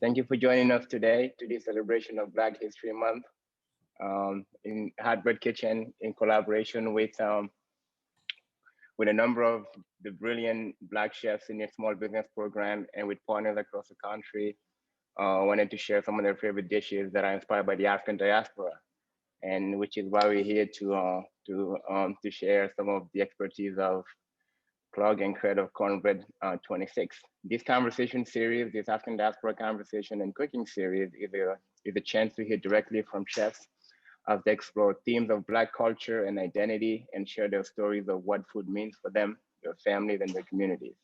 Thank you for joining us today to this celebration of Black History Month in Hardbread Kitchen in collaboration with a number of the brilliant Black chefs in their small business program and with partners across the country. Wanted to share some of their favorite dishes that are inspired by the African diaspora, and which is why we're here to share some of the expertise of Plug and Cred of Cornbread 26. This conversation series, this African diaspora conversation and cooking series is a chance to hear directly from chefs as they explore themes of Black culture and identity and share their stories of what food means for them, their families, and their communities.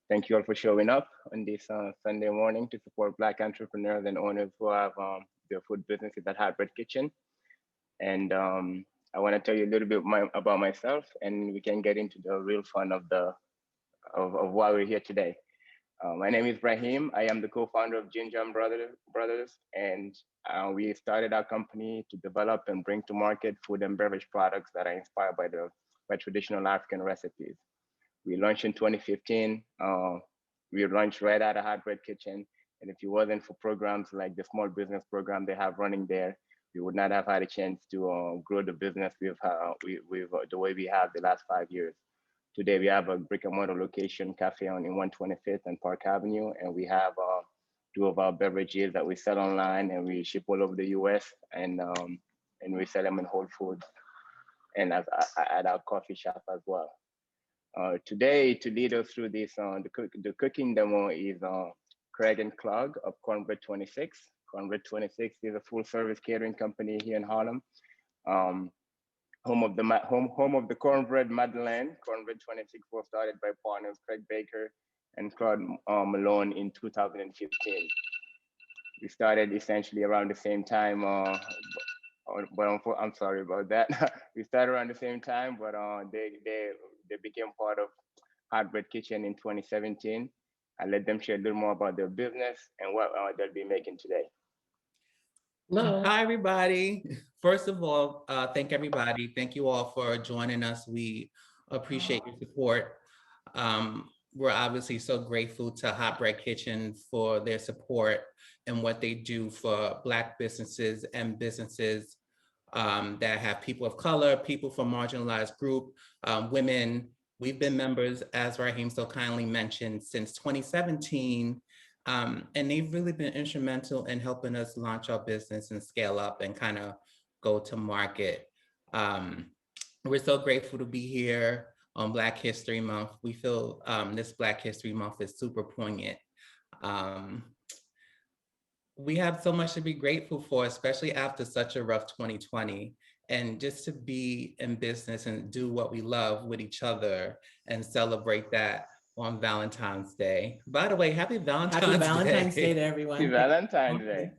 Thank you all for showing up on this Sunday morning to support Black entrepreneurs and owners who have their food businesses at Hardbread Kitchen. And I want to tell you a little bit about myself, and we can get into the real fun of why we're here today. My name is Rahim. I am the co-founder of Ginjan Brothers, and we started our company to develop and bring to market food and beverage products that are inspired by traditional African recipes. We launched in 2015. We launched right out of Hardbread Kitchen, and if it wasn't for programs like the small business program they have running there, we would not have had a chance to grow the business with the way we have the last 5 years. Today, we have a brick and mortar location cafe on in 125th and Park Avenue, and we have two of our beverages that we sell online and we ship all over the US, and we sell them in Whole Foods and at our coffee shop as well. Today, to lead us through this, the cooking demo is Craig and Clog of Cornbread26. Cornbread26 is a full service catering company here in Harlem. Home of the cornbread Madeleine. Cornbread26 was started by partners Craig Baker and Claude Malone in 2015. We started essentially around the same time, but I'm sorry about that. We started around the same time, but they became part of Hardbread Kitchen in 2017. I let them share a little more about their business and what they'll be making today. Hello. Hi, everybody. First of all, thank everybody. Thank you all for joining us. We appreciate your support. We're obviously so grateful to Hardbread Kitchen for their support and what they do for Black businesses and businesses that have people of color, people from marginalized group, women. We've been members, as Rahim so kindly mentioned, since 2017. And they've really been instrumental in helping us launch our business and scale up and kind of go to market. We're so grateful to be here on Black History Month. We feel this Black History Month is super poignant. We have so much to be grateful for, especially after such a rough 2020. And just to be in business and do what we love with each other and celebrate that on Valentine's Day. By the way, happy Valentine's Day to everyone. Happy Valentine's Day.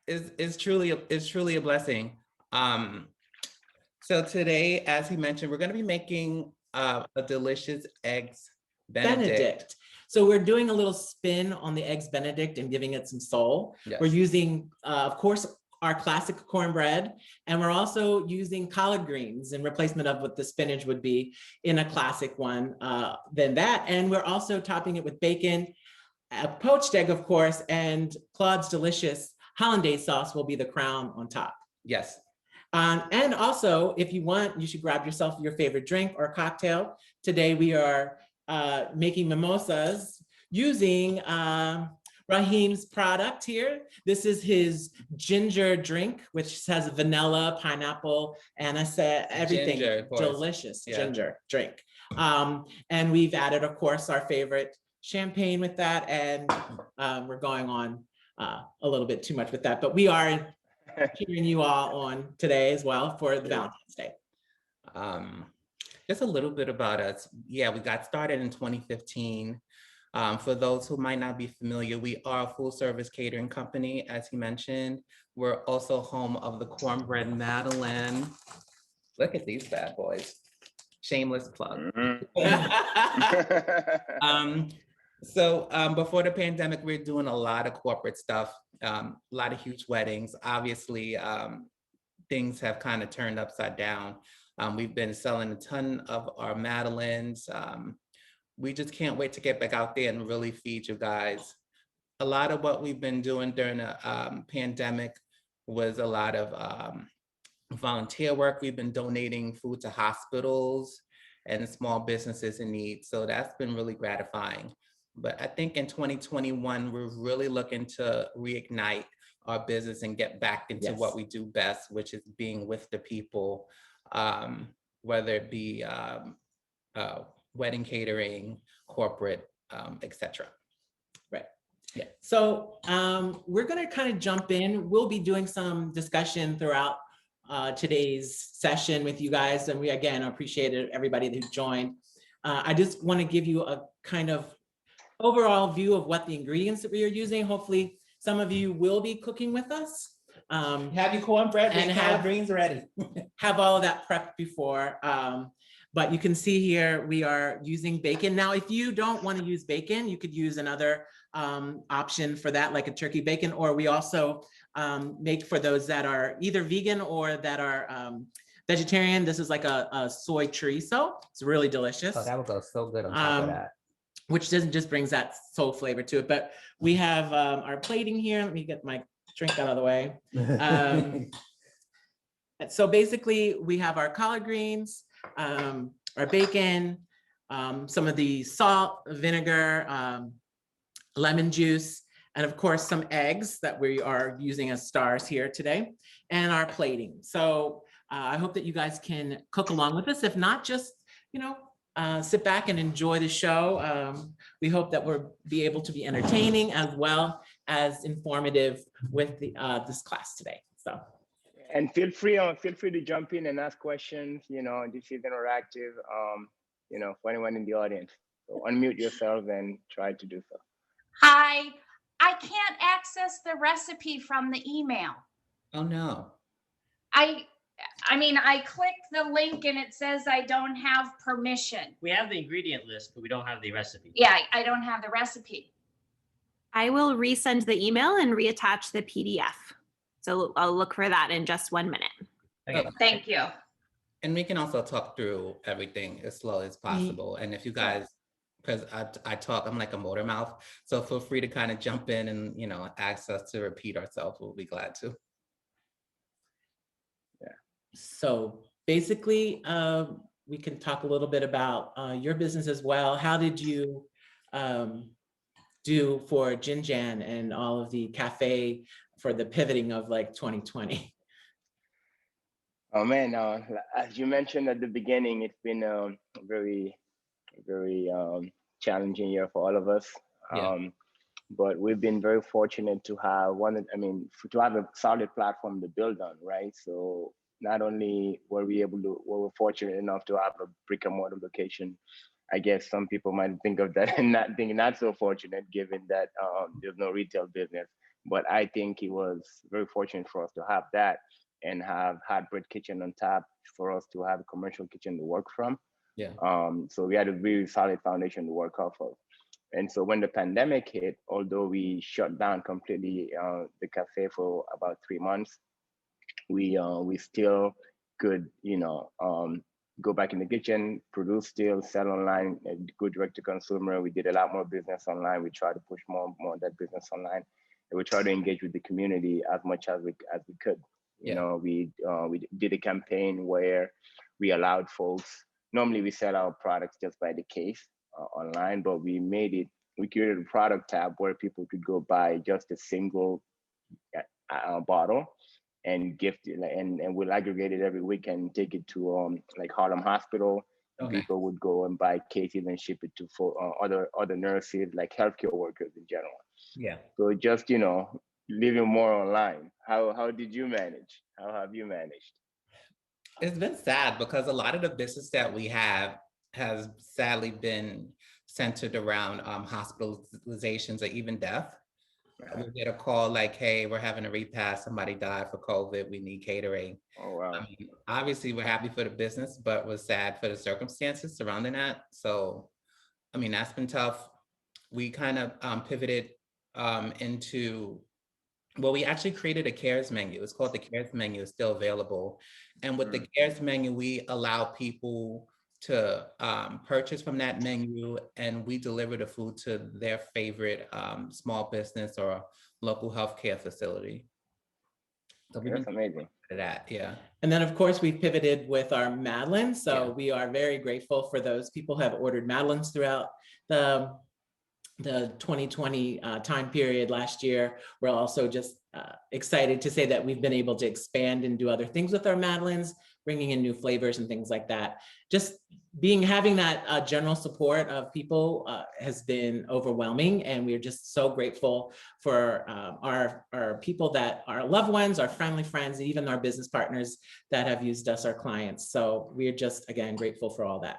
It's truly a blessing. So today, as he mentioned, we're going to be making a delicious eggs Benedict. So we're doing a little spin on the eggs Benedict and giving it some soul. Yes. We're using, of course, our classic cornbread, and we're also using collard greens in replacement of what the spinach would be in a classic one than that. And we're also topping it with bacon, a poached egg, of course, and Claude's delicious Hollandaise sauce will be the crown on top. Yes. And also, if you want, you should grab yourself your favorite drink or cocktail. Today we are making mimosas using Rahim's product here. This is his ginger drink, which has vanilla, pineapple, anisette, everything. Ginger, delicious ginger drink. And we've added, of course, our favorite champagne with that. And we're going on a little bit too much with that, but we are cheering you all on today as well for the Valentine's Day. Just a little bit about us. Yeah, we got started in 2015. For those who might not be familiar, we are a full service catering company, as he mentioned. We're also home of the Cornbread Madeleine. Look at these bad boys. Shameless plug. So before the pandemic, we were doing a lot of corporate stuff, a lot of huge weddings. Obviously, things have kind of turned upside down. We've been selling a ton of our Madeleines. We just can't wait to get back out there and really feed you guys a lot of what we've been doing during the pandemic was a lot of volunteer work. We've been donating food to hospitals and small businesses in need. So that's been really gratifying. But I think in 2021, we're really looking to reignite our business and get back into what we do best, which is being with the people, whether it be wedding catering, corporate, etc. Right. Yeah. So we're going to kind of jump in. We'll be doing some discussion throughout today's session with you guys. And we, again, appreciate everybody who joined. I just want to give you a kind of overall view of what the ingredients that we are using. Hopefully some of you will be cooking with us. Have your cornbread and have greens ready. Have all of that prepped before. But you can see here, we are using bacon. Now, if you don't want to use bacon, you could use another option for that, like a turkey bacon, or we also make for those that are either vegan or that are vegetarian. This is like a soy chorizo. It's really delicious. Oh, that would go so good on top of that. Which doesn't just brings that soul flavor to it. But we have our plating here. Let me get my drink out of the way. So basically, we have our collard greens, our bacon, some of the salt, vinegar, lemon juice, and of course, some eggs that we are using as stars here today, and our plating. So I hope that you guys can cook along with us. If not, just, sit back and enjoy the show. We hope that we'll be able to be entertaining as well as informative with this class today. So. And feel free to jump in and ask questions. This is interactive. For anyone in the audience, so unmute yourself and try to do so. Hi, I can't access the recipe from the email. Oh no. I clicked the link and it says I don't have permission. We have the ingredient list, but we don't have the recipe. Yeah, I don't have the recipe. I will resend the email and reattach the PDF. So I'll look for that in just 1 minute. Okay. Thank you. And we can also talk through everything as slow as possible. And if you guys, because I talk, I'm like a motor mouth. So feel free to kind of jump in and, ask us to repeat ourselves. We'll be glad to. Yeah. So basically, we can talk a little bit about your business as well. How did you do for Ginjan and all of the cafe for the pivoting of like 2020? Oh man, as you mentioned at the beginning, it's been a very, very challenging year for all of us. Yeah. But we've been very fortunate to have to have a solid platform to build on, right? So not only were we fortunate enough to have a brick and mortar location. I guess some people might think of that and not think not so fortunate, given that there's no retail business. But I think it was very fortunate for us to have that and have Hotbread Kitchen on tap for us to have a commercial kitchen to work from. Yeah. So we had a really solid foundation to work off of. And so when the pandemic hit, although we shut down completely the cafe for about 3 months, we still could, go back in the kitchen, produce still, sell online, go direct to consumer. We did a lot more business online. We try to push more of that business online. And we try to engage with the community as much as we could. We did a campaign where we allowed folks, normally we sell our products just by the case online, but we created a product tab where people could go buy just a single bottle and gift it, and we'll aggregate it every week and take it to like Harlem Hospital. Okay. People would go and buy cases and ship it to other nurses, like healthcare workers in general. Yeah. So just living more online. How did you manage? How have you managed? It's been sad because a lot of the business that we have has sadly been centered around hospitalizations or even death. We get a call like, hey, we're having a repast, somebody died for COVID, we need catering. Oh, wow. Obviously we're happy for the business, but we're sad for the circumstances surrounding that. So, that's been tough. We kind of pivoted into, we actually created a CARES menu. It's called the CARES menu, it's still available. And with the CARES menu, we allow people to purchase from that menu, and we deliver the food to their favorite small business or local healthcare facility. So That's amazing. That, yeah. And then of course we've pivoted with our Madeleines. So Yeah. we are very grateful for those people who have ordered Madeleines throughout the 2020 time period last year. We're also just excited to say that we've been able to expand and do other things with our Madeleines, bringing in new flavors and things like that. Just having that general support of people has been overwhelming, and we're just so grateful for our people, that our loved ones, our family, friends, and even our business partners that have used us, our clients. So we're just, again, grateful for all that.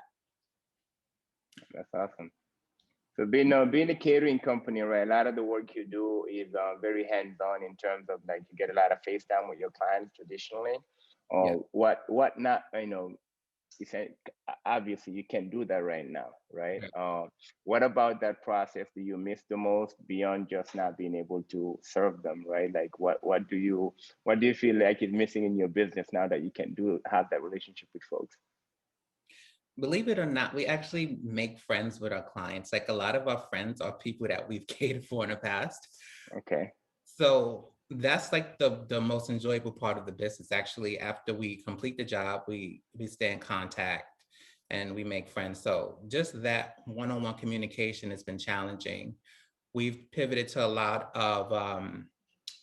That's awesome. So being a catering company, right, a lot of the work you do is very hands-on in terms of like you get a lot of face time with your clients traditionally, or what not, you said obviously you can do that right now, right? What about that process do you miss the most beyond just not being able to serve them, right? Like what do you feel like is missing in your business now that you can have that relationship with folks? Believe it or not, we actually make friends with our clients. Like a lot of our friends are people that we've catered for in the past. Okay. So that's like the most enjoyable part of the business. Actually, after we complete the job, we stay in contact and we make friends. So just that one-on-one communication has been challenging. We've pivoted to a lot of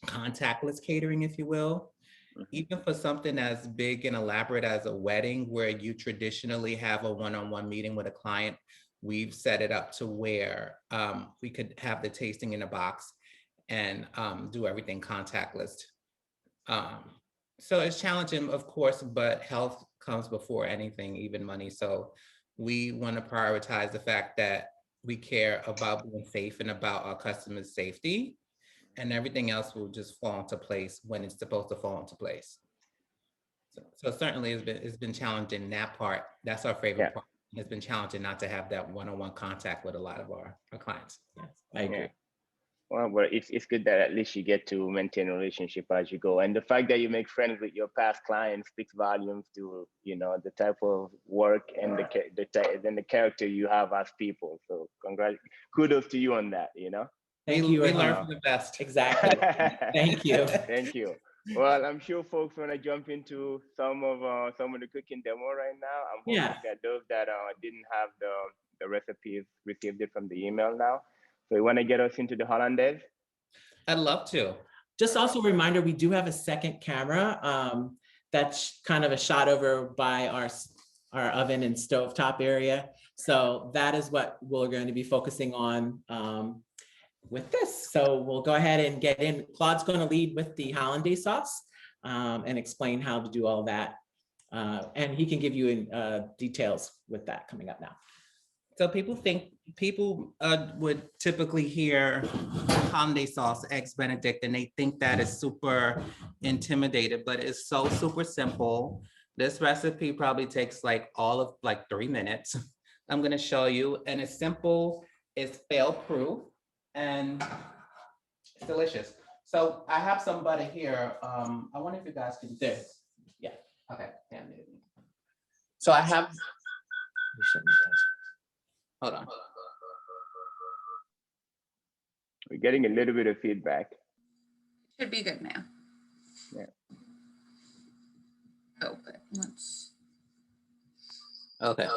contactless catering, if you will. Even for something as big and elaborate as a wedding, where you traditionally have a one-on-one meeting with a client, we've set it up to where we could have the tasting in a box and do everything contactless. So it's challenging, of course, but health comes before anything, even money. So we want to prioritize the fact that we care about being safe and about our customers' safety, and everything else will just fall into place when it's supposed to fall into place. So certainly it's been challenging that part. That's our favorite part. It's been challenging not to have that one-on-one contact with a lot of our clients. Yes, I agree. Yeah. Well, it's good that at least you get to maintain a relationship as you go. And the fact that you make friends with your past clients speaks volumes to, the type of work and the character you have as people. So kudos to you on that, Thank you. We learn from the best. Exactly. Thank you. Thank you. Well, I'm sure folks want to jump into some of the cooking demo right now. I'm hoping that those that didn't have the recipes received it from the email now. So you want to get us into the Hollandaise? I'd love to. Just also a reminder, we do have a second camera that's kind of a shot over by our oven and stovetop area. So that is what we're going to be focusing on with this. So we'll go ahead and get in. Claude's going to lead with the Hollandaise sauce and explain how to do all that. And he can give you details with that coming up now. So people would typically hear Hollandaise sauce, eggs Benedict, and they think that is super intimidated, but it's so super simple. This recipe probably takes all of 3 minutes. I'm gonna show you, and it's simple, it's fail-proof, and it's delicious. So I have some butter here. I wonder if you guys can see this. Yeah, okay. So I have, hold on. We're getting a little bit of feedback. Should be good now. Yeah. Oh, but let's. Okay.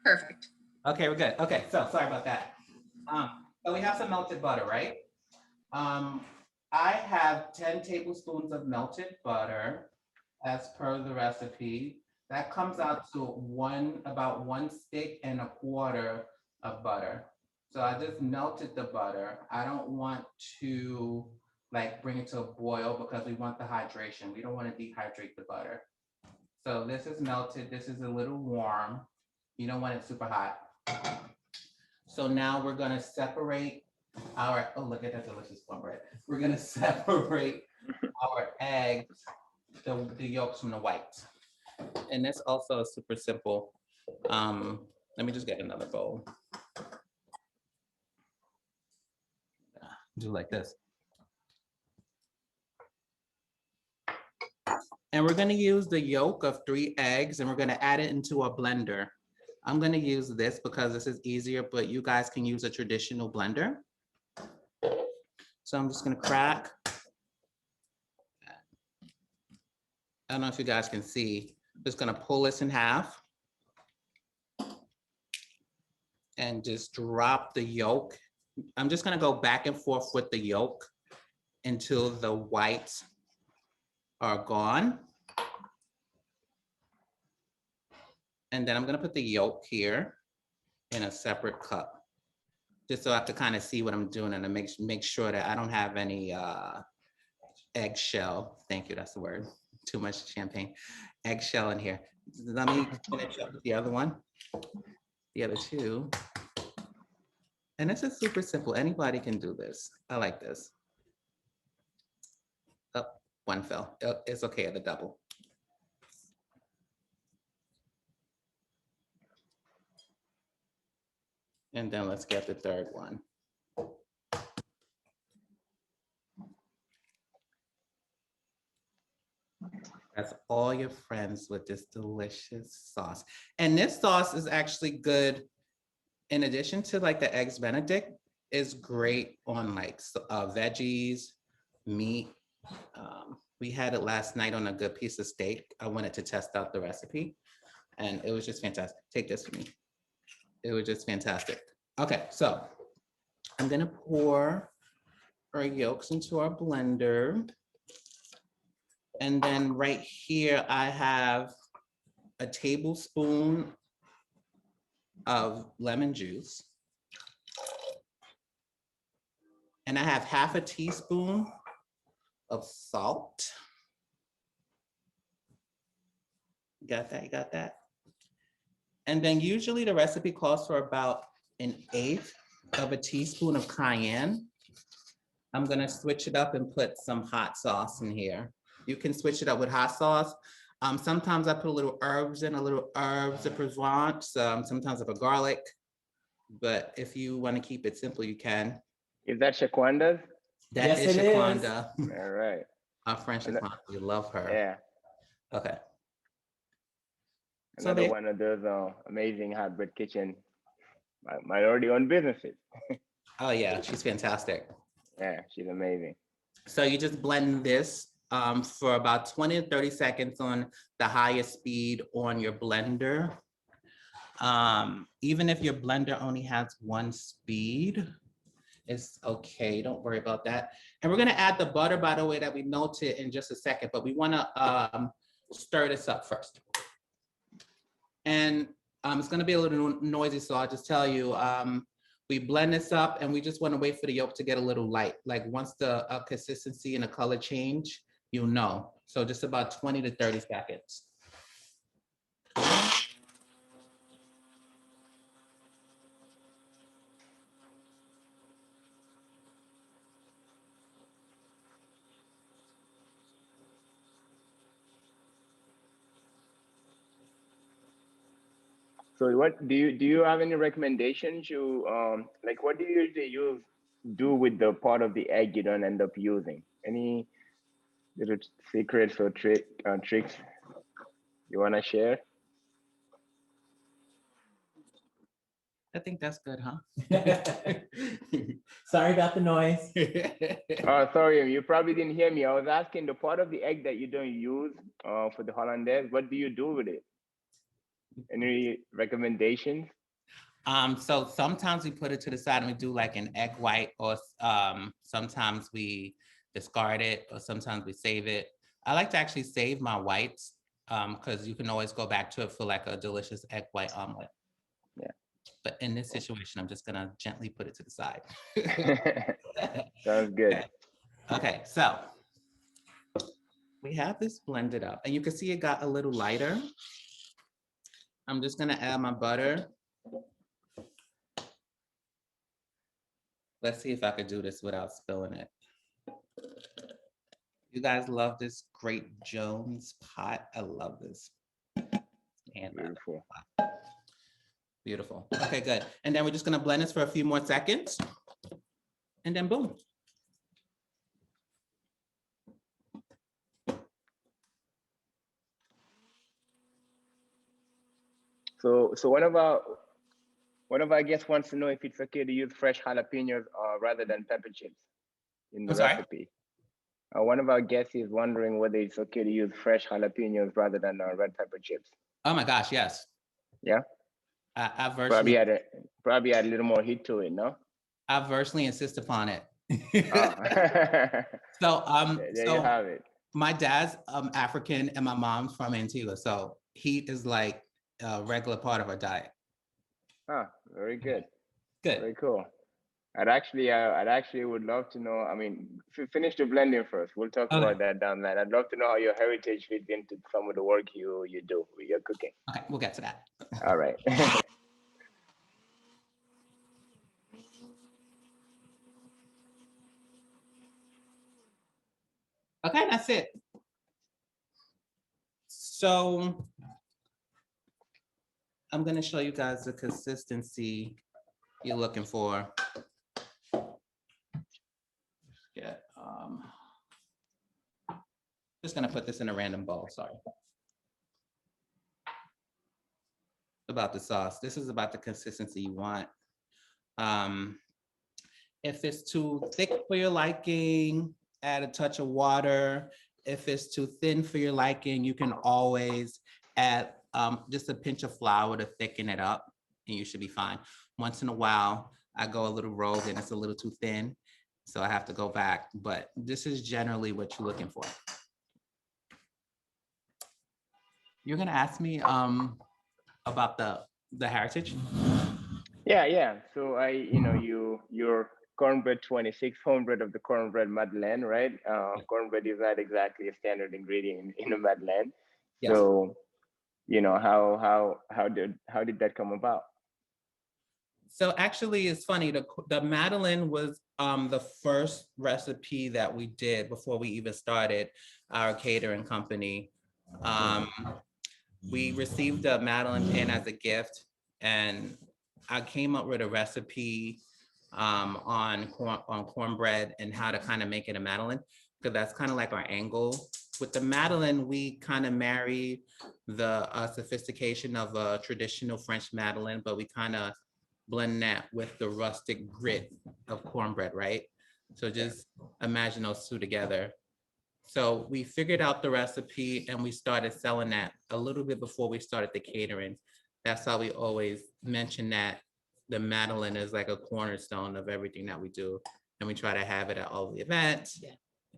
Perfect. Okay, we're good. Okay, so sorry about that. So we have some melted butter, right? I have 10 tablespoons of melted butter as per the recipe. That comes out to about 1 stick and a quarter of butter. So I just melted the butter. I don't want to bring it to a boil because we want the hydration. We don't want to dehydrate the butter. So this is melted. This is a little warm. You don't want it super hot. So now we're gonna separate our, oh, look at that delicious cornbread. We're gonna separate our eggs, the yolks from the whites. And this also is super simple. Let me just get another bowl. Do like this. And we're gonna use the yolk of 3 eggs and we're gonna add it into a blender. I'm gonna use this because this is easier, but you guys can use a traditional blender. So I'm just gonna crack. I don't know if you guys can see. I'm just gonna pull this in half and just drop the yolk. I'm just gonna go back and forth with the yolk until the whites are gone. And then I'm gonna put the yolk here in a separate cup, just so I have to kind of see what I'm doing and to make sure that I don't have any eggshell. Thank you, that's the word. Too much champagne. Eggshell in here. Let me finish up with the other one. The other 2. And this is super simple. Anybody can do this. I like this. Oh, one fell. Oh, it's okay, the double. And then let's get the 3rd one. That's all your friends with this delicious sauce. And this sauce is actually good in addition to like the eggs Benedict, is great on like veggies, meat. We had it last night on a good piece of steak. I wanted to test out the recipe and it was just fantastic. Take this for me. It was just fantastic. Okay, so I'm gonna pour our yolks into our blender. And then right here, I have a tablespoon of lemon juice. And I have half a teaspoon of salt. Got that, you got that? And then usually the recipe calls for about 1/8 of a teaspoon of cayenne. I'm gonna switch it up and put some hot sauce in here. You can switch it up with hot sauce. Sometimes I put a little herbs in, a little herbs de Provence. Sometimes I put garlic, but if you want to keep it simple, you can. Is that Shaquanda's? That Yes, is it Shaquanda. All right. Our friend Shaquanda, we love her. Yeah. Okay. So Another one of those amazing hybrid kitchen minority owned businesses. Oh yeah, she's fantastic. Yeah, she's amazing. So you just blend this for about 20 to 30 seconds on the highest speed on your blender. Even if your blender only has 1 speed, it's okay, don't worry about that. And we're gonna add the butter, by the way, that we melted in just a second, but we wanna stir this up first. And it's gonna be a little noisy, so I'll just tell you, we blend this up and we just wanna wait for the yolk to get a little light. Like once the consistency and the color change, you'll know. So just about 20 to 30 seconds. So what do you have any recommendations? You like what do you usually do with the part of the egg you don't end up using? Any little secrets or tricks you want to share? I think that's good, huh? Sorry about the noise. Oh, sorry, you probably didn't hear me. I was asking the part of the egg that you don't use for the Hollandaise, what do you do with it? Any recommendations? So sometimes we put it to the side and we do like an egg white, or sometimes we discard it, or sometimes we save it. I like to actually save my whites because you can always go back to it for like a delicious egg white omelet. Yeah. But in this situation, I'm just gonna gently put it to the side. Sounds good. Okay, so we have this blended up and you can see it got a little lighter. I'm just gonna add my butter. Let's see if I could do this without spilling it. You guys love this Great Jones pot. I love this. And Beautiful. beautiful. Okay, good. And then we're just gonna blend this for a few more seconds. And then boom. So one of our guests wants to know if it's okay to use fresh jalapenos rather than pepper chips in the I'm sorry? recipe. One of our guests is wondering whether it's okay to use fresh jalapenos rather than red pepper chips. Oh my gosh, yes. Yeah. I Probably virtually add a little more heat to it, no? I virtually insist upon it. Oh. So There you have it. my dad's African and my mom's from Antigua, so heat is like a regular part of our diet. Very good. Good. Very cool. I'd actually would love to know. I mean, finish the blending first. We'll talk Okay. about that down there. I'd love to know how your heritage fits into some of the work you do with your cooking. Okay, we'll get to that. All right. Okay, that's it. So I'm gonna show you guys the consistency you're looking for. Yeah, just gonna put this in a random bowl, sorry. About the sauce, this is about the consistency you want. If it's too thick for your liking, add a touch of water. If it's too thin for your liking, you can always add just a pinch of flour to thicken it up and you should be fine. Once in a while, I go a little rogue and it's a little too thin, so I have to go back, but this is generally what you're looking for. You're gonna ask me about the heritage? Yeah. So you're Cornbread26, homebread of the Cornbread Madeleine, right? Cornbread is not exactly a standard ingredient in a Madeleine. Yes. So, how did that come about? So actually, it's funny. The Madeleine was the first recipe that we did before we even started our catering company. We received a Madeleine pin as a gift, and I came up with a recipe on cornbread and how to kind of make it a Madeleine, because that's kind of like our angle. With the Madeleine, we kind of marry the sophistication of a traditional French Madeleine, but we kind of blend that with the rustic grit of cornbread, right? So just imagine those two together. So we figured out the recipe and we started selling that a little bit before we started the catering. That's how we always mention that the Madeleine is like a cornerstone of everything that we do. And we try to have it at all the events. Yeah.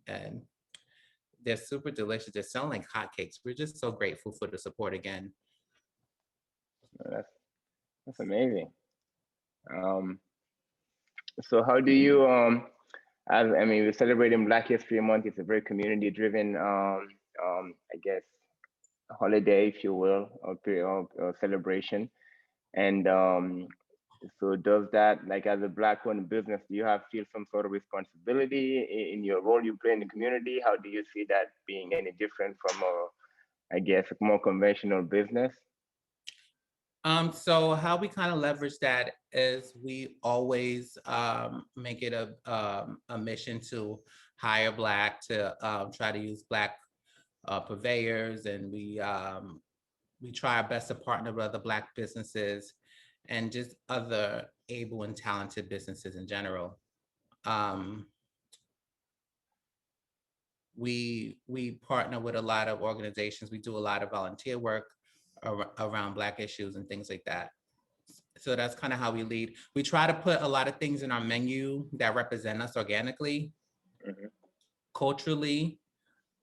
And they're super delicious. They're selling like hotcakes. We're just so grateful for the support again. That's amazing. So how do you, we're celebrating Black History Month. It's a very community-driven, I guess, holiday, if you will, or celebration. And so does that, like as a Black-owned business, do you feel some sort of responsibility in your role you play in the community? How do you see that being any different from a more conventional business? So how we kind of leverage that is we always make it a mission to hire Black, to try to use Black purveyors, and we try our best to partner with other Black businesses and just other able and talented businesses in general. We partner with a lot of organizations. We do a lot of volunteer work around Black issues and things like that. So that's kind of how we lead. We try to put a lot of things in our menu that represent us organically, culturally,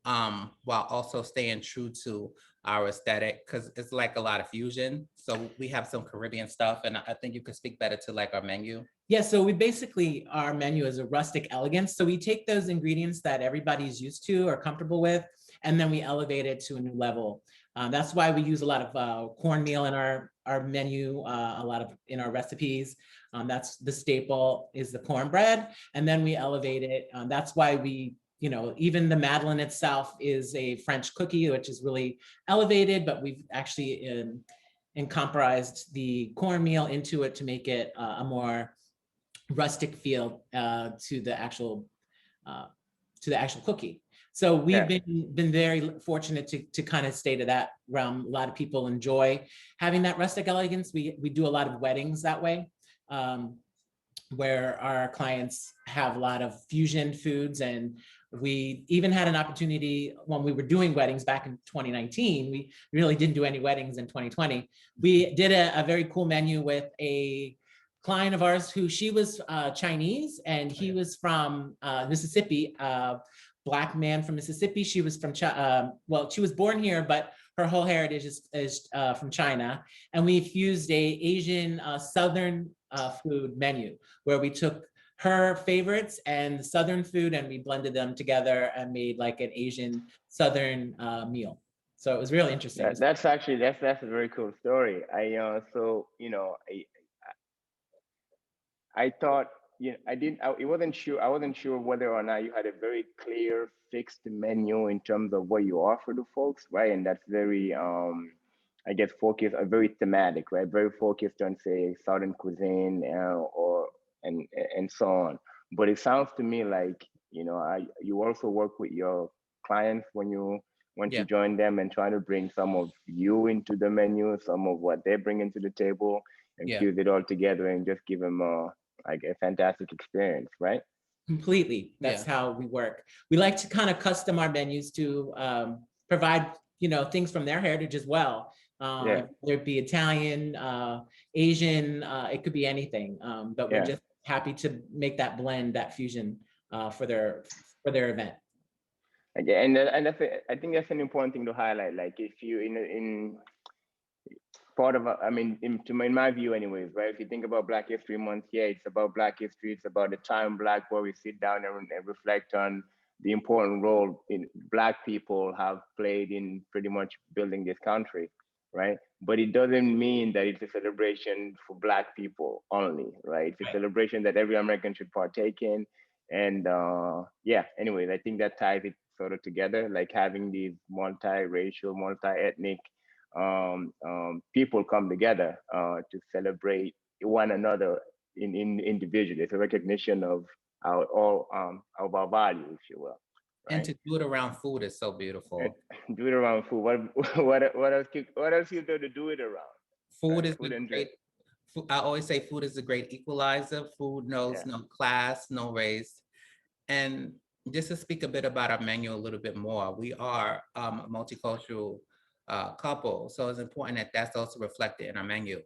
while also staying true to our aesthetic, because it's like a lot of fusion. So we have some Caribbean stuff, and I think you could speak better to like our menu. Yeah, so we basically, our menu is a rustic elegance. So we take those ingredients that everybody's used to or comfortable with, and then we elevate it to a new level. That's why we use a lot of cornmeal in our menu, a lot of in our recipes. That's the staple is the cornbread, and then we elevate it. That's why we, even the Madeleine itself is a French cookie, which is really elevated, but we've actually incorporated the cornmeal into it to make it a more rustic feel to the actual cookie. So we've been very fortunate to kind of stay to that realm. A lot of people enjoy having that rustic elegance. We do a lot of weddings that way, where our clients have a lot of fusion foods. And we even had an opportunity when we were doing weddings back in 2019. We really didn't do any weddings in 2020. We did a very cool menu with a client of ours who she was Chinese and he was from Mississippi, Black man from Mississippi. She was from well, she was born here, but her whole heritage is from China. And we fused a Asian Southern food menu where we took her favorites and the Southern food and we blended them together and made like an Asian Southern meal. So it was really interesting. That's actually, that's a very cool story. I thought, I wasn't sure whether or not you had a very clear fixed menu in terms of what you offer to folks, right? And that's very, I guess, focused, very thematic, right? Very focused on, say, Southern cuisine and so on. But it sounds to me like, you also work with your clients when you join them and try to bring some of you into the menu, some of what they bring into the table, and fuse it all together and just give them like a fantastic experience, right? Completely. That's how we work. We like to kind of custom our menus to provide, things from their heritage as well. Whether it be Italian, Asian, it could be anything. But we're just happy to make that blend, that fusion for their event. And I think that's an important thing to highlight. Like if you in part of, in my view anyways, right? If you think about Black History Month, it's about Black history. It's about the time Black where we sit down and reflect on the important role Black people have played in pretty much building this country, right? But it doesn't mean that it's a celebration for Black people only, right? It's a celebration that every American should partake in. And anyways, I think that ties it sort of together, like having these multi-racial, multi-ethnic people come together to celebrate one another individually. It's a recognition of our value, if you will. Right? And to do it around food is so beautiful. Do it around food. What else you do to do it around? Food is great. I always say food is a great equalizer. Food knows no class, no race. And just to speak a bit about our menu a little bit more, we are a multicultural couple. So it's important that that's also reflected in our menu.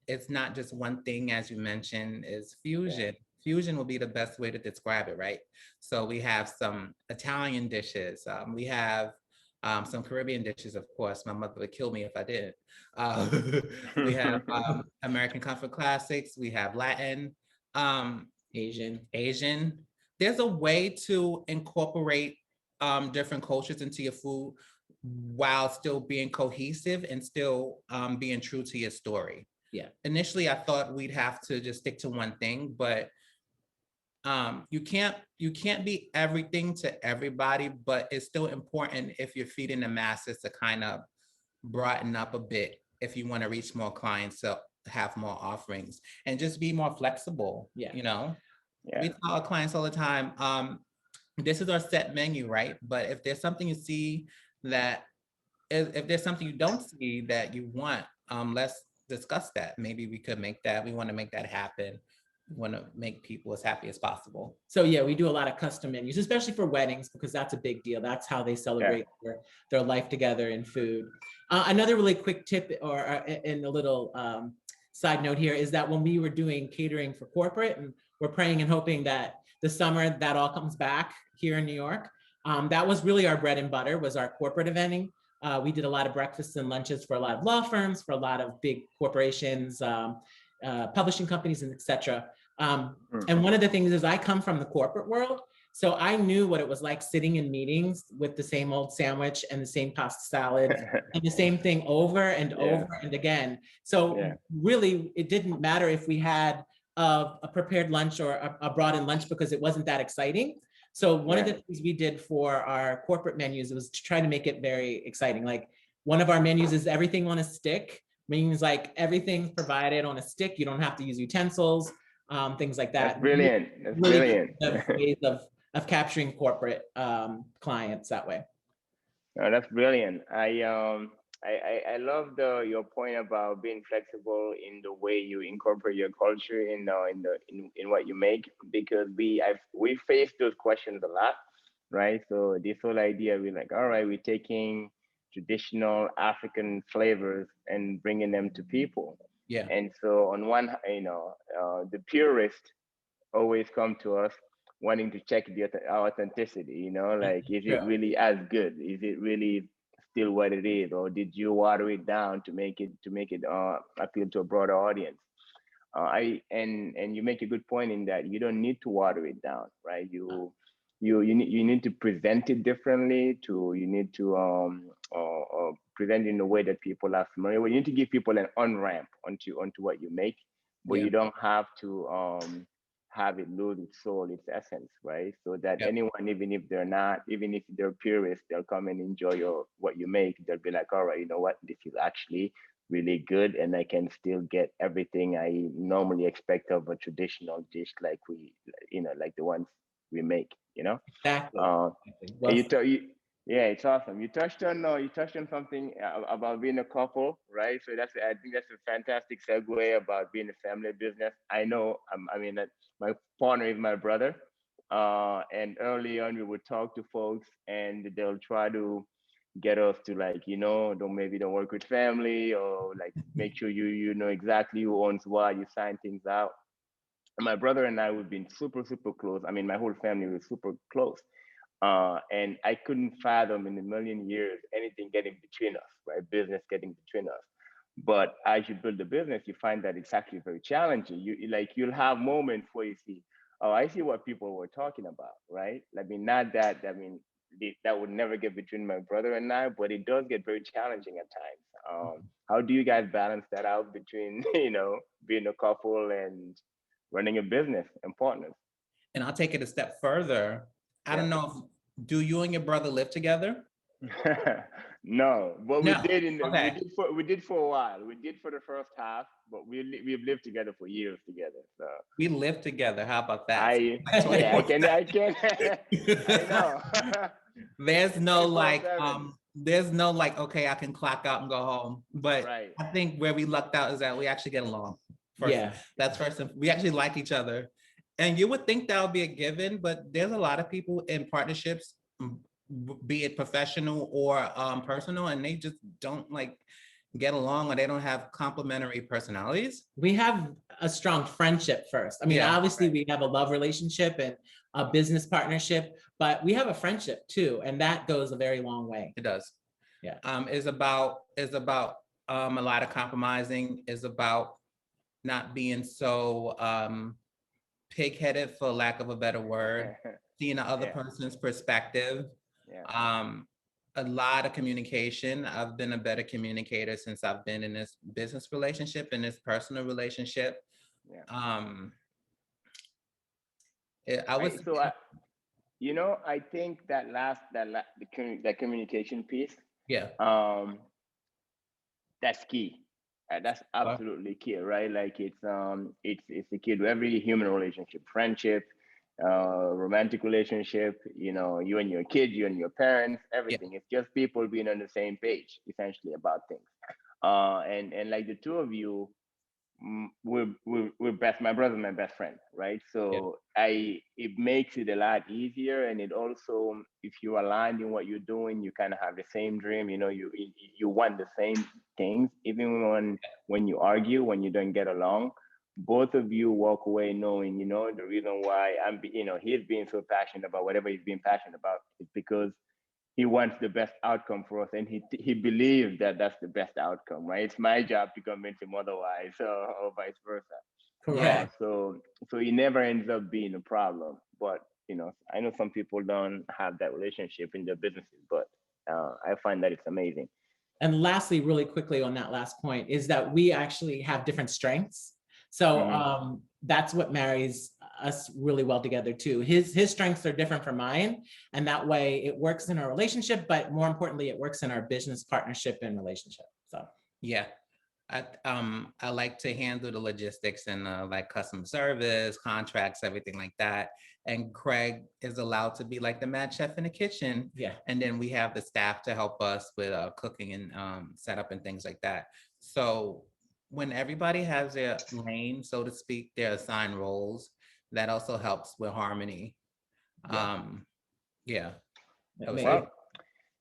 It's not just one thing, as you mentioned, is fusion. Fusion will be the best way to describe it, right? So we have some Italian dishes. We have some Caribbean dishes, of course. My mother would kill me if I didn't. We have American comfort classics. We have Latin, Asian. There's a way to incorporate different cultures into your food while still being cohesive and still being true to your story. Initially, I thought we'd have to just stick to one thing, but you can't be everything to everybody, but it's still important if you're feeding the masses to kind of broaden up a bit if you want to reach more clients, to have more offerings and just be more flexible. We tell our clients all the time, this is our set menu, right? But if there's something you see that, if there's something you don't see that you want, let's discuss that. Maybe we could make that. We want to make that happen. We want to make people as happy as possible. So we do a lot of custom menus, especially for weddings, because that's a big deal. That's how they celebrate their life together in food. Another really quick tip or in a little side note here is that when we were doing catering for corporate, and we're praying and hoping that this summer that all comes back here in New York, that was really our bread and butter, was our corporate eventing. We did a lot of breakfasts and lunches for a lot of law firms, for a lot of big corporations, publishing companies, and et cetera. And one of the things is I come from the corporate world. So I knew what it was like sitting in meetings with the same old sandwich and the same pasta salad and the same thing over and over and again. So really, it didn't matter if we had a prepared lunch or a brought-in lunch, because it wasn't that exciting. So one of the things we did for our corporate menus was to try to make it very exciting. Like one of our menus is everything on a stick, means like everything's provided on a stick. You don't have to use utensils, things like that. That's brilliant. That's brilliant. Ways of of capturing corporate clients that way. No, that's brilliant. I love your point about being flexible in the way you incorporate your culture in what you make, because we face those questions a lot, right? So this whole idea, we're like, all right, we're taking traditional African flavors and bringing them to people. Yeah. And so on one, the purists always come to us wanting to check the authenticity, like, is it really as good? Is it really still what it is? Or did you water it down to make it appeal to a broader audience? And you make a good point in that you don't need to water it down, right? You need to present it differently. You need to present it in a way that people are familiar with. You need to give people an on-ramp onto what you make, but you don't have to have it lose its soul, its essence, right? So that anyone, even if they're purists, they'll come and enjoy what you make. They'll be like, all right, you know what, this is actually really good, and I can still get everything I normally expect of a traditional dish, like like the ones we make, Exactly. Yeah, it's awesome. You touched on something about being a couple, right? So I think that's a fantastic segue about being a family business. I know, that my partner is my brother, and early on we would talk to folks, and they'll try to get us to, like, don't work with family, or like make sure you know exactly who owns what. You sign things out. And my brother and I, we've been super close. My whole family was super close. And I couldn't fathom in a million years anything getting between us, right? Business getting between us. But as you build a business, you find that it's actually very challenging. You'll have moments where you see, oh, I see what people were talking about, right? That would never get between my brother and I, but it does get very challenging at times. How do you guys balance that out between, being a couple and running a business and partners? And I'll take it a step further. I don't know, do you and your brother live together? No, but No. we did for a while. We did for the first half, but we've lived together for years together. So we live together. How about that? I can. I know. There's no like, okay, I can clock out and go home. But I think where we lucked out is that we actually get along. That's first. We actually like each other. And you would think that would be a given, but there's a lot of people in partnerships, be it professional or personal, and they just don't like get along, or they don't have complementary personalities. We have a strong friendship first. Obviously we have a love relationship and a business partnership, but we have a friendship too, and that goes a very long way. It does. Yeah. It's about a lot of compromising. Is about not being so pig-headed, for lack of a better word, seeing the other person's perspective. A lot of communication. I've been a better communicator since I've been in this business relationship and this personal relationship. I think that communication piece, that's key. That's absolutely key, right? Like it's the key to every human relationship, friendship, romantic relationship, you and your kids, you and your parents, everything. It's just people being on the same page, essentially, about things. And like the two of you, we're best. My brother's my best friend, right? So it makes it a lot easier, and it also, if you're aligned in what you're doing, you kind of have the same dream. You want the same things, even when you argue, when you don't get along. Both of you walk away knowing, the reason why he's being so passionate about whatever he's being passionate about is because he wants the best outcome for us, and he believes that that's the best outcome, right? It's my job to convince him otherwise, or vice versa. Correct. So it never ends up being a problem. But I know some people don't have that relationship in their businesses, but I find that it's amazing. And lastly, really quickly on that last point, is that we actually have different strengths. So that's what marries us really well together too. His strengths are different from mine, and that way it works in our relationship, but more importantly, it works in our business partnership and relationship. So I like to handle the logistics and like customer service, contracts, everything like that. and Craig is allowed to be like the mad chef in the kitchen. Yeah. And then we have the staff to help us with cooking and setup and things like that. So when everybody has their lane, so to speak, their assigned roles, that also helps with harmony. Yeah. Well,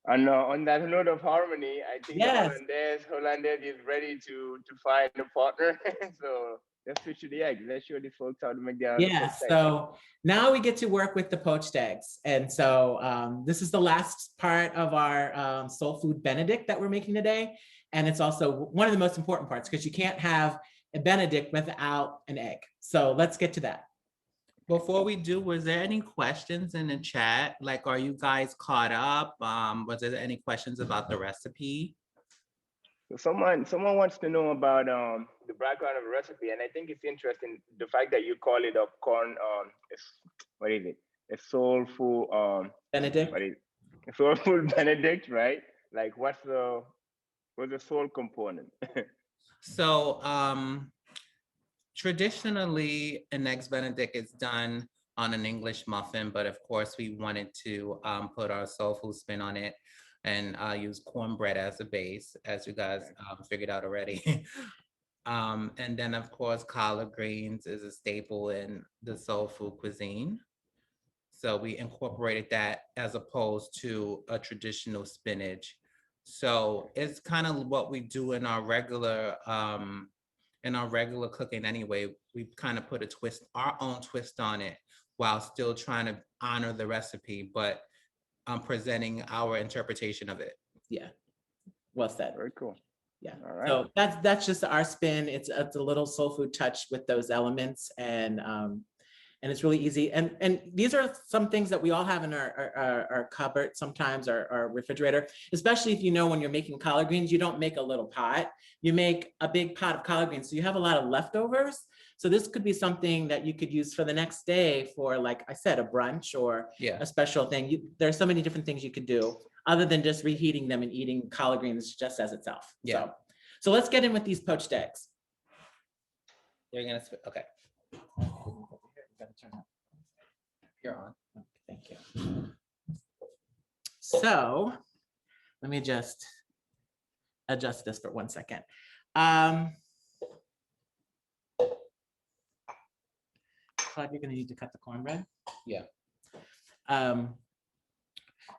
and on that note of harmony, I think Yes. Hollandaise is ready to find a partner. So let's switch to the eggs. Let's show the folks how to make their Yeah, so now we get to work with the poached eggs. And so this is the last part of our soul food Benedict that we're making today. And it's also one of the most important parts because you can't have a Benedict without an egg. So let's get to that. Before we do, was there any questions in the chat? Like, are you guys caught up? Was there any questions about the recipe? So someone wants to know about the background of the recipe, and I think it's interesting the fact that you call it a corn. What is it? A soulful Benedict. What is it? A soulful Benedict, right? Like, what's the soul component? So traditionally, an eggs Benedict is done on an English muffin, but of course we wanted to put our soul food spin on it and use cornbread as a base, as you guys figured out already. And then of course, collard greens is a staple in the soul food cuisine. So we incorporated that as opposed to a traditional spinach. So it's kind of what we do in our regular cooking anyway. We kind of put a twist, our own twist on it, while still trying to honor the recipe, but presenting our interpretation of it. Yeah, well said. Very cool. Yeah, all right. So that's just our spin. It's a little soul food touch with those elements, and it's really easy. And these are some things that we all have in our cupboard sometimes, our refrigerator, especially if you know when you're making collard greens, you don't make a little pot, you make a big pot of collard greens. So you have a lot of leftovers. So this could be something that you could use for the next day for, like I said, a brunch or a special thing. There's so many different things you could do other than just reheating them and eating collard greens just as itself. Yeah. So let's get in with these poached eggs. You're gonna, okay. You're on. Thank you. So let me just adjust this for 1 second. Claude, you're gonna need to cut the cornbread. Yeah.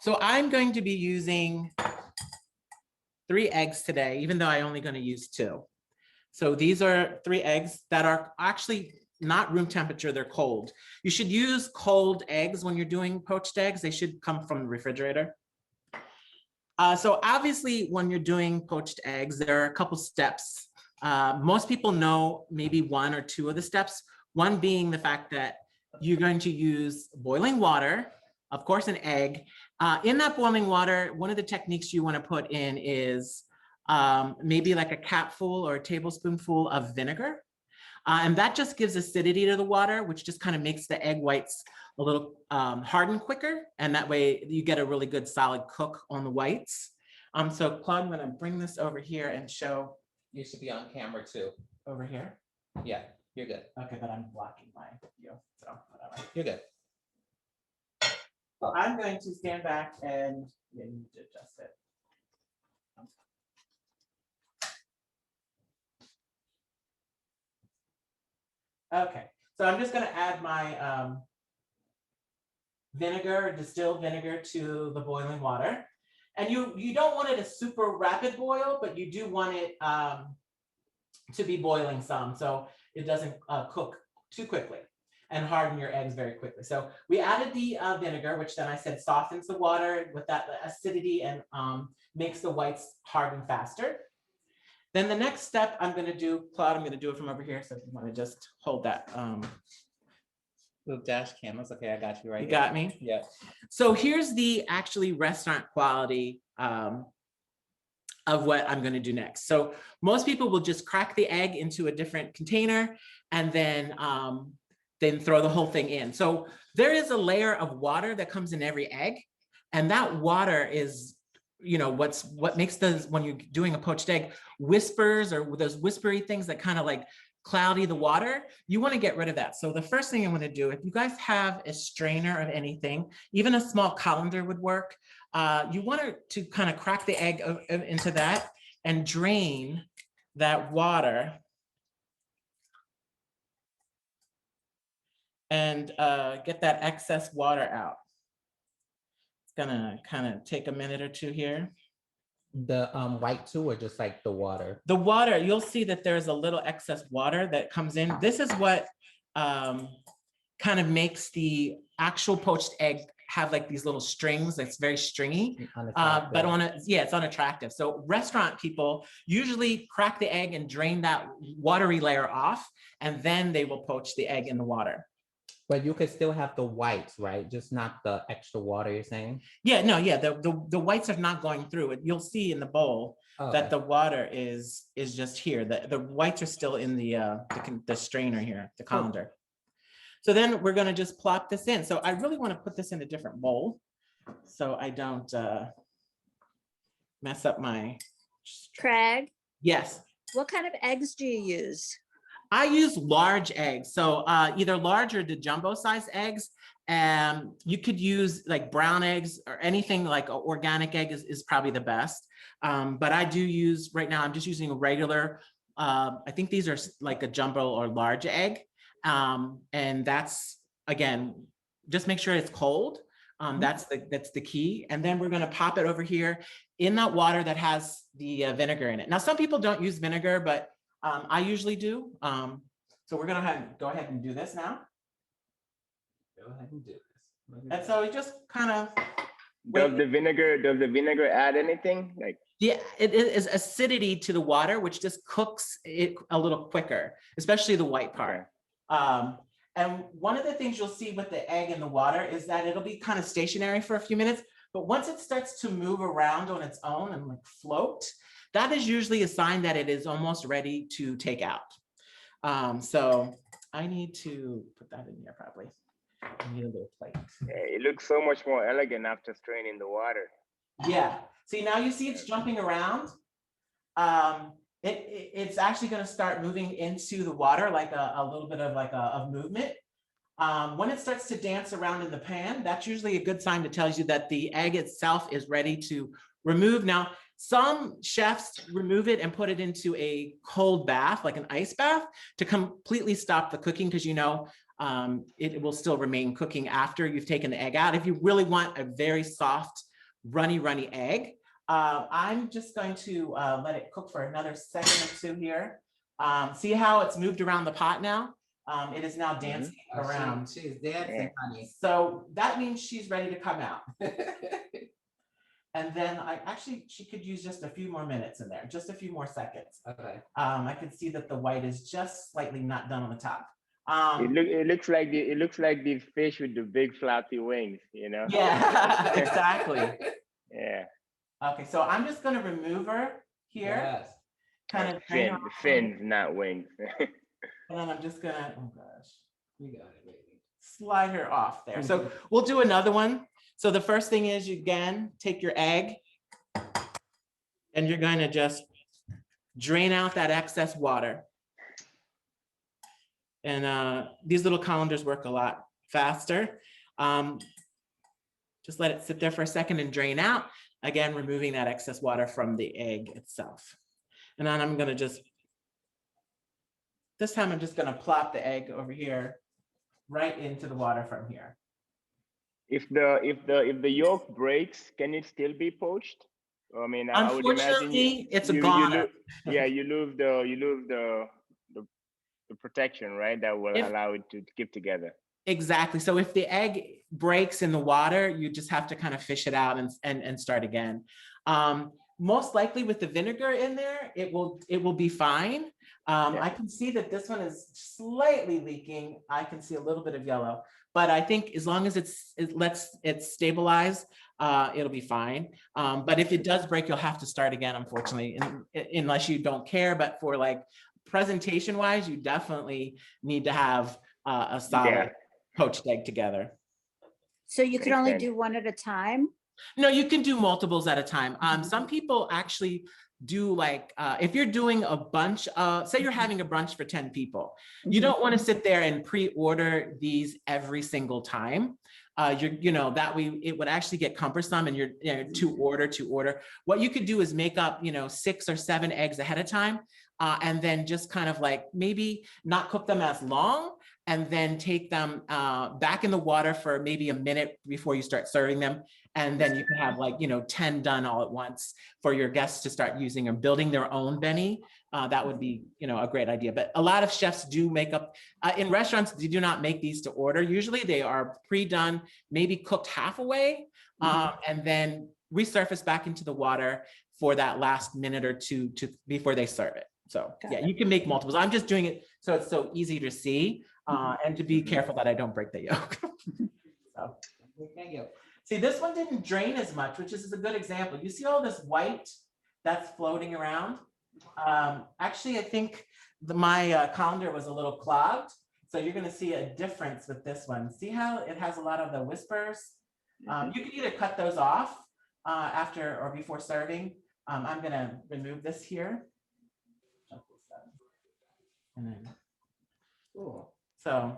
So I'm going to be using 3 eggs today, even though I'm only gonna use 2. So these are 3 eggs that are actually not room temperature, they're cold. You should use cold eggs when you're doing poached eggs. They should come from the refrigerator. So obviously when you're doing poached eggs, there are a couple steps. Most people know maybe 1 or 2 of the steps. One being the fact that you're going to use boiling water, of course, an egg. In that boiling water, one of the techniques you want to put in is maybe like a capful or a tablespoonful of vinegar. And that just gives acidity to the water, which just kind of makes the egg whites a little harden quicker. And that way you get a really good solid cook on the whites. So Claude, I'm gonna bring this over here and show. You should be on camera too. Over here? Yeah, you're good. Okay, but I'm blocking my view, so whatever. You're good. So I'm going to stand back and you need to adjust it. Okay, so I'm just gonna add my vinegar, distilled vinegar to the boiling water. And you don't want it a super rapid boil, but you do want it to be boiling some so it doesn't cook too quickly and harden your eggs very quickly. So we added the vinegar, which then I said softens the water with that acidity and makes the whites harden faster. Then the next step I'm gonna do, Claude, I'm gonna do it from over here. So if you wanna just hold that. Little dash cameras, okay, I got you right. You got me? Yeah. So here's the actually restaurant quality of what I'm gonna do next. So most people will just crack the egg into a different container and then throw the whole thing in. So there is a layer of water that comes in every egg. And that water is, you know, what makes those, when you're doing a poached egg, whispers or those whispery things that kind of like cloudy the water, you want to get rid of that. So the first thing I want to do, if you guys have a strainer of anything, even a small colander would work. You want to kind of crack the egg into that and drain that water and get that excess water out. It's gonna kind of take a minute or two here. The white too, or just like the water? The water, you'll see that there's a little excess water that comes in. This is what kind of makes the actual poached egg have like these little strings that's very stringy, but it's unattractive. So restaurant people usually crack the egg and drain that watery layer off, and then they will poach the egg in the water. But you could still have the whites, right? Just not the extra water, you're saying? Yeah, no, yeah, the whites are not going through it. You'll see in the bowl that the water is just here. The whites are still in the strainer here, the colander. So then we're gonna just plop this in. So I really wanna put this in a different bowl so I don't mess up my. Craig? Yes. What kind of eggs do you use? I use large eggs, so either large or the jumbo size eggs. You could use like brown eggs or anything like an organic egg is probably the best. But I do use, right now, I'm just using a regular, I think these are like a jumbo or large egg. And that's, again, just make sure it's cold. That's the key. And then we're gonna pop it over here in that water that has the vinegar in it. Now, some people don't use vinegar, but I usually do. So we're gonna go ahead and do this now. Go ahead and do this. And so we just kind of. Does the vinegar add anything? Like, yeah, it is acidity to the water, which just cooks it a little quicker, especially the white part. And one of the things you'll see with the egg in the water is that it'll be kind of stationary for a few minutes, but once it starts to move around on its own and like float, that is usually a sign that it is almost ready to take out. So I need to put that in here probably. I need a little plate. yeah, it looks so much more elegant after straining the water. Yeah. See, now you see it's jumping around. It's actually going to start moving into the water, like a little bit of like a movement. When it starts to dance around in the pan, that's usually a good sign to tell you that the egg itself is ready to remove. Now, some chefs remove it and put it into a cold bath, like an ice bath, to completely stop the cooking, because it will still remain cooking after you've taken the egg out. If you really want a very soft, runny egg, I'm just going to let it cook for another second or two here. See how it's moved around the pot now? It is now dancing around. She's dancing, honey. So that means she's ready to come out. And then she could use just a few more minutes in there, just a few more seconds. Okay. I can see that the white is just slightly not done on the top. It looks like these fish with the big flappy wings, you know? Yeah, exactly. Yeah. Okay, so I'm just gonna remove her here. Yes. Kind of fins, not wings. And then I'm just gonna, oh gosh, you got it, baby. Slide her off there. So we'll do another one. So the first thing is, you again take your egg and you're going to just drain out that excess water. And these little colanders work a lot faster. Just let it sit there for a second and drain out. Again, removing that excess water from the egg itself. And then I'm going to this time I'm just going to plop the egg over here right into the water from here. If the yolk breaks, can it still be poached? I mean, I would imagine it's a goner. You lose the protection, right? That will allow it to keep together. Exactly. So if the egg breaks in the water, you just have to kind of fish it out and start again. Most likely with the vinegar in there, it will be fine. I can see that this one is slightly leaking. I can see a little bit of yellow, but I think as long as it lets it stabilize, it'll be fine. But if it does break, you'll have to start again, unfortunately, unless you don't care. But for like presentation wise, you definitely need to have a solid poached egg together. So you can only do one at a time? No, you can do multiples at a time. Some people actually do like, if you're doing a bunch of, say you're having a brunch for 10 people, you don't want to sit there and pre-order these every single time. That way it would actually get cumbersome and you're to order. What you could do is make up, 6 or 7 eggs ahead of time. And then just kind of like maybe not cook them as long and then take them back in the water for maybe a minute before you start serving them. And then you can have like, 10 done all at once for your guests to start using or building their own Benny. That would be, a great idea. But a lot of chefs do make up, in restaurants, they do not make these to order. Usually they are pre-done, maybe cooked half away, and then resurface back into the water for that last minute or two before they serve it. So yeah, you can make multiples. I'm just doing it so it's so easy to see and to be careful that I don't break the yolk. So thank you. See, this one didn't drain as much, which is a good example. You see all this white that's floating around? Actually, I think my colander was a little clogged. So you're gonna see a difference with this one. See how it has a lot of the whispers? You can either cut those off after or before serving. I'm gonna remove this here. And then, so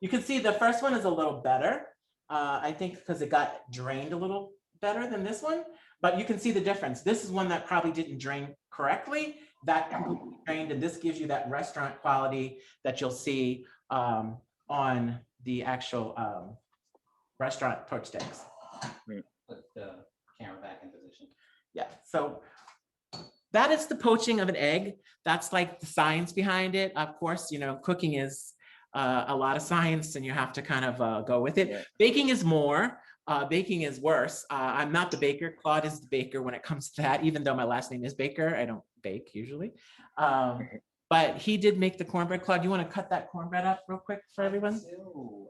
you can see the first one is a little better. I think because it got drained a little better than this one, but you can see the difference. This is one that probably didn't drain correctly. That completely drained, and this gives you that restaurant quality that you'll see on the actual restaurant poached eggs. Put the camera back in position. Yeah, so that is the poaching of an egg. That's like the science behind it. Of course, cooking is a lot of science and you have to kind of go with it. Yeah. Baking is more, baking is worse. I'm not the baker. Claude is the baker when it comes to that, even though my last name is Baker. I don't bake usually. But he did make the cornbread. Claude, you want to cut that cornbread up real quick for everyone?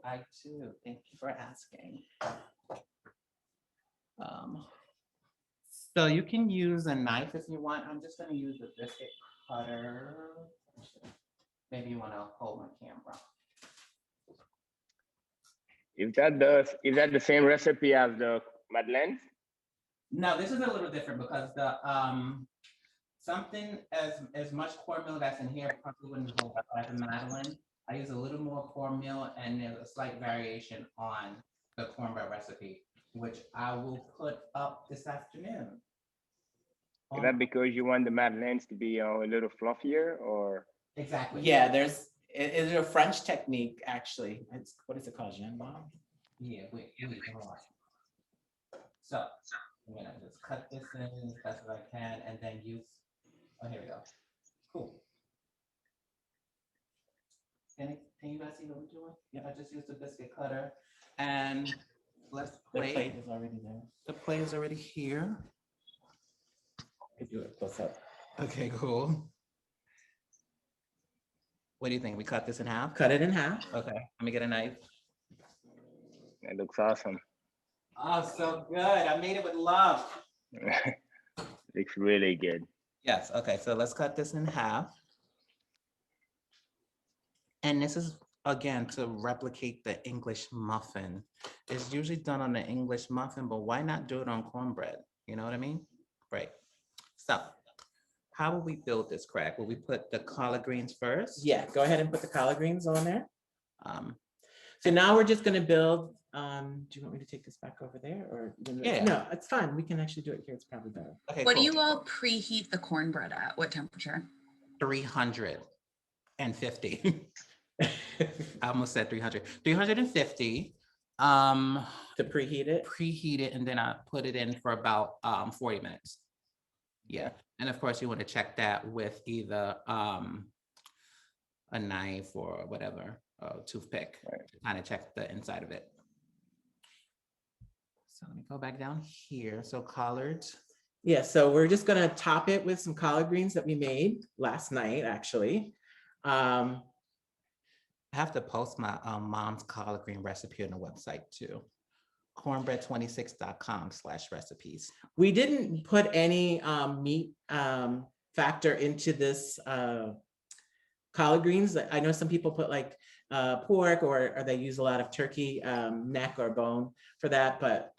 I do. Thank you for asking. So you can use a knife if you want. I'm just going to use a biscuit cutter. Maybe you want to hold my camera. Is that the same recipe as the Madeleine? No, this is a little different because the something as much cornmeal that's in here probably wouldn't hold up like a Madeleine. I use a little more cornmeal and there's a slight variation on the cornbread recipe, which I will put up this afternoon. Is that because you want the Madeleines to be a little fluffier, or? Exactly. Yeah, it's a French technique actually. What is it called, Ginjan? Yeah, wait. So I'm gonna just cut this in as best as I can, and then use. Oh, here we go. Cool. Can you guys see what I'm doing? Yeah, I just used the biscuit cutter, and let's plate. The plate is already there. The plate is already here. I do it close up. Okay, cool. What do you think? We cut this in half? Cut it in half. Okay, let me get a knife. It looks awesome. Oh, so good. I made it with love. Looks really good. Yes, okay, so let's cut this in half. And this is, again, to replicate the English muffin. It's usually done on the English muffin, but why not do it on cornbread? You know what I mean? Right. So how will we build this crack? Will we put the collard greens first? Yeah, go ahead and put the collard greens on there. So now we're just gonna build, do you want me to take this back over there or? Yeah. No, it's fine. We can actually do it here. It's probably better. Okay. What cool. do you all preheat the cornbread at? What temperature? 350. I almost said 300. 350. To preheat it? Preheat it, and then I put it in for about 40 minutes. Yeah. And of course you want to check that with either a knife or whatever, a toothpick, right, to kind of check the inside of it. So let me go back down here. So collards. Yeah, so we're just gonna top it with some collard greens that we made last night, actually. I have to post my mom's collard green recipe on the website too. Cornbread26.com/recipes. We didn't put any meat factor into this collard greens. I know some people put like pork or they use a lot of turkey neck or bone for that, but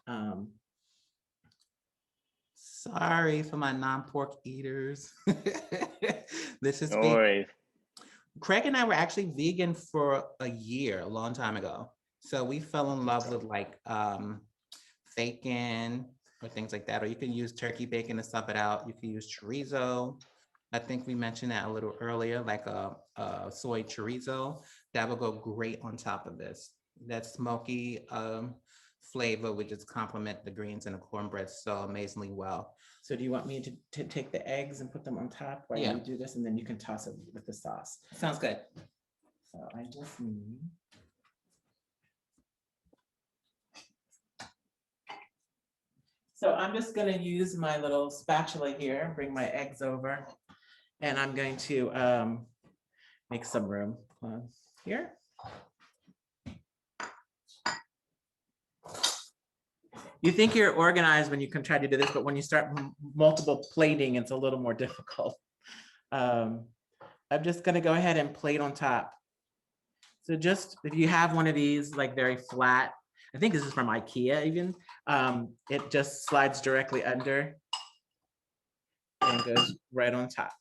Sorry for my non-pork eaters. This is No vegan. worries. Craig and I were actually vegan for a year, a long time ago. So we fell in love with like bacon or things like that. Or you can use turkey bacon to sub it out. You can use chorizo. I think we mentioned that a little earlier, like a soy chorizo. That would go great on top of this. That smoky flavor would just complement the greens and the cornbread so amazingly well. So do you want me to take the eggs and put them on top while Yeah. you do this, and then you can toss it with the sauce? Sounds good. So I just need. So I'm just gonna use my little spatula here, bring my eggs over, and I'm going to make some room here. You think you're organized when you can try to do this, but when you start multiple plating, it's a little more difficult. I'm just gonna go ahead and plate on top. So just, if you have one of these like very flat, I think this is from IKEA even, it just slides directly under and goes right on top,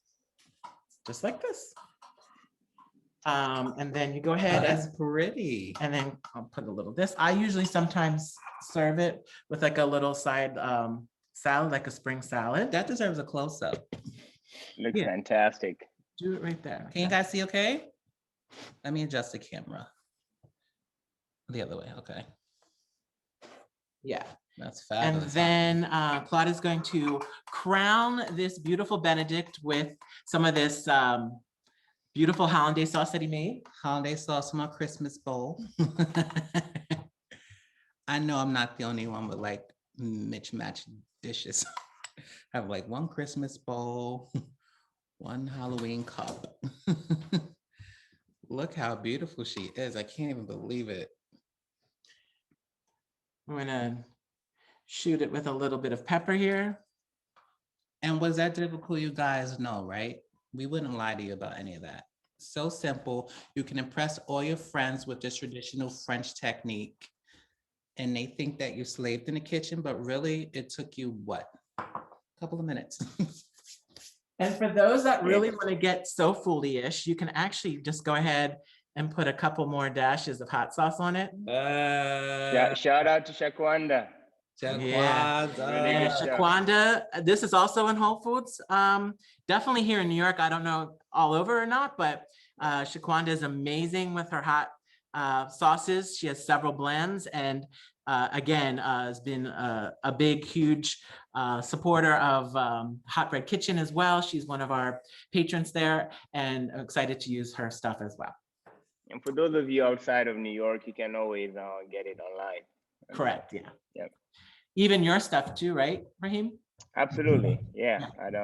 just like this. And then you go ahead That's pretty. and then I'll put a little this. I usually sometimes serve it with like a little side salad, like a spring salad. That deserves a close-up. Looks Yeah. fantastic. Do it right there. Can you guys see okay? Let me adjust the camera. The other way, okay. Yeah. That's And fabulous. then Claude is going to crown this beautiful Benedict with some of this beautiful hollandaise sauce that he made. Hollandaise sauce, my Christmas bowl. I know I'm not the only one with like mismatched dishes. I have like one Christmas bowl, one Halloween cup. Look how beautiful she is. I can't even believe it. I'm gonna shoot it with a little bit of pepper here. And was that difficult? You guys know, right? We wouldn't lie to you about any of that. So simple. You can impress all your friends with this traditional French technique. And they think that you're slaved in the kitchen, but really it took you what? A couple of minutes. And for those that really want to get so foodie-ish, you can actually just go ahead and put a couple more dashes of hot sauce on it. Yeah, shout out to Shaquanda. Yeah. Really And good stuff. Shaquanda, this is also in Whole Foods. Definitely here in New York. I don't know all over or not, but Shaquanda is amazing with her hot sauces. She has several blends, and again, has been a big, huge supporter of Hot Bread Kitchen as well. She's one of our patrons there, and I'm excited to use her stuff as well. And for those of you outside of New York, you can always get it online. Correct. Yeah. Yep. Even your stuff too, right, Rahim? Absolutely. Yeah. At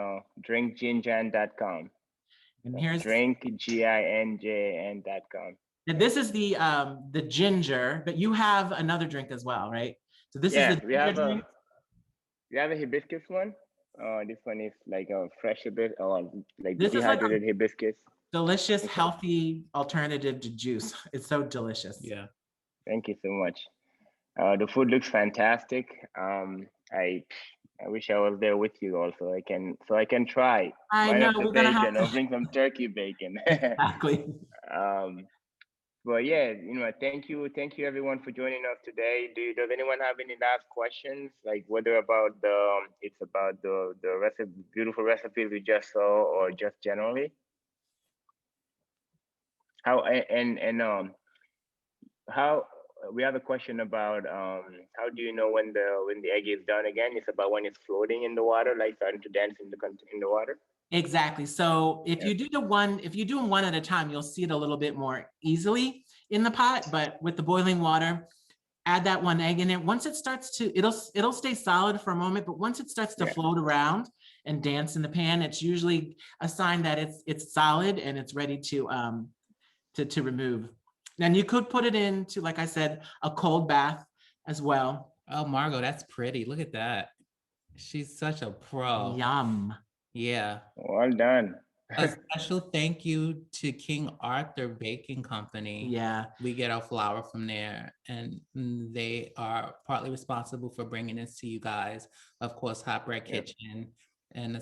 drinkginjan.com. And here's drinkginjan.com. And this is the ginger, but you have another drink as well, right? So this is the ginger drink. We have a hibiscus one. This one is like a fresh hibiscus, or like This is like dehydrated hibiscus. Delicious, healthy alternative to juice. It's so delicious. Yeah. Thank you so much. The food looks fantastic. I wish I was there with you also. I can try. I know we're gonna have to bring some turkey bacon. Exactly. But yeah, thank you everyone for joining us today. Does anyone have any last questions? Like whether about the recipe, beautiful recipes we just saw, or just generally? How we have a question about how do you know when the egg is done again? It's about when it's floating in the water, like starting to dance in the water. Exactly. So if you do them one at a time, you'll see it a little bit more easily in the pot. But with the boiling water, add that one egg in it. Once it starts to, it'll stay solid for a moment, but once it starts to float around and dance in the pan, it's usually a sign that it's solid and it's ready to remove. Then you could put it into, like I said, a cold bath as well. Oh, Margot, that's pretty. Look at that. She's such a pro. Yum. Yeah. Well done. A special thank you to King Arthur Baking Company. Yeah. We get our flour from there, and they are partly responsible for bringing this to you guys. Of course, Hot Bread Kitchen, and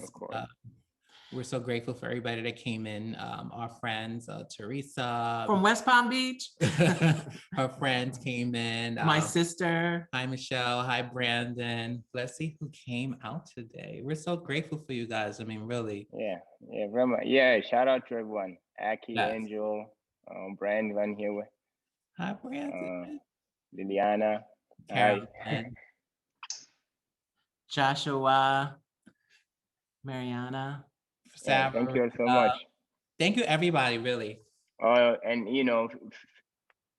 we're so grateful for everybody that came in. Our friends, Teresa From West Palm Beach. Her friends came in. My sister. Hi, Michelle. Hi, Brandon. Let's see who came out today. We're so grateful for you guys. I mean, really. Yeah, very much. Yeah, shout out to everyone. Aki, Yes. Angel, Brandon here with Hi, Brandon. Liliana. Carolyn. Joshua. Mariana. Yeah, thank you all so much. Thank you, everybody, really. And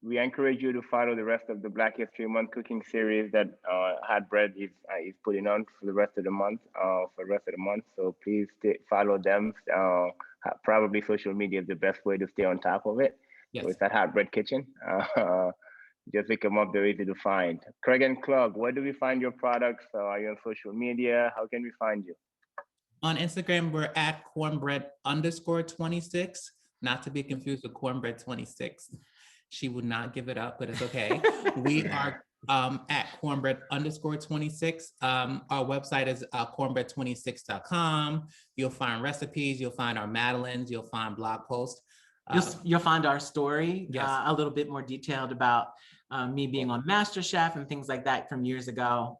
we encourage you to follow the rest of the Black History Month cooking series that Hot Bread is putting on for the rest of the month. So please follow them. Probably social media is the best way to stay on top of it. Yes. So it's at Hot Bread Kitchen. Just look them up; they're easy to find. Craig and Club, where do we find your products? Are you on social media? How can we find you? On Instagram, we're at Cornbread_26, not to be confused with Cornbread26. She would not give it up, but it's okay. We are at Cornbread_26. Our website is Cornbread26.com. You'll find recipes, you'll find our Madeleines, you'll find blog posts. You'll find our story, Yes. A little bit more detailed about me being on MasterChef and things like that from years ago.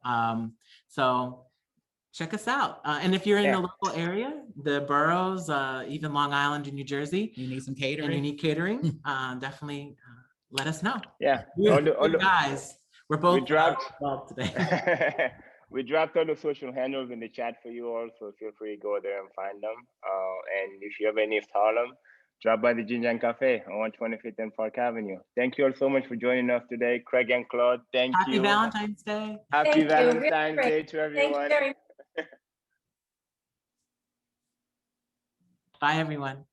So check us out. And if you're in the local area, the boroughs, even Long Island and New Jersey, you need some catering. And you need catering, definitely let us know. Yeah. Guys, we're both involved today. We dropped all the social handles in the chat for you all, so feel free to go there and find them. And if you ever in East Harlem, drop by the Ginjan Cafe on 125th and Park Avenue. Thank you all so much for joining us today. Craig and Claude, thank you. Happy Valentine's Day. Happy Valentine's Day to everyone. Thank you very much. Bye, everyone.